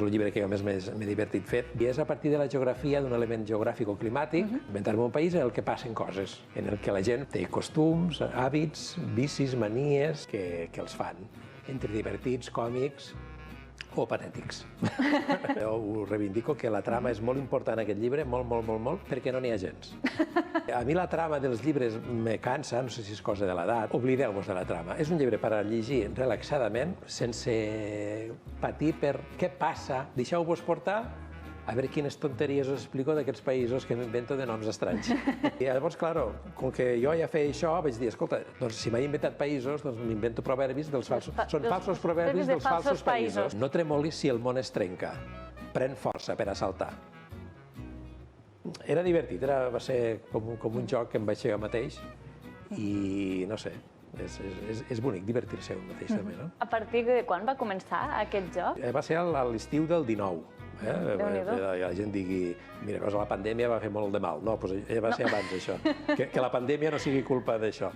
és el llibre que jo més m'he divertit fet, i és a partir de la geografia d'un element geogràfic o climàtic, inventar-me un país en el que passen coses, en el que la gent té costums, hàbits, vicis, manies que els fan, entre divertits, còmics o patètics. Jo ho reivindico que la trama és molt important en aquest llibre, molt, perquè no n'hi ha gens. A mi la trama dels llibres me cansa, no sé si és cosa de l'edat. Oblideu-vos de la trama. És un llibre per a llegir relaxadament, sense patir per què passa. Deixeu-vos portar a veure quines tonteries us explico d'aquests països que m'invento de noms estranys. I llavors, clar, com que jo ja feia això, vaig dir, escolta, doncs si m'he inventat països, doncs m'invento proverbis dels falsos... Són falsos proverbis dels falsos països. No tremolis si el món es trenca. Pren força per assaltar. Era divertit, va ser com un joc que em vaig fer jo mateix i, no sé, és bonic divertir-se un mateix també, no? A partir de quan va començar aquest joc? Va ser a l'estiu del 19. La gent digui, mira, la pandèmia va fer molt de mal. No, doncs va ser abans, això. Que la pandèmia no sigui culpa d'això.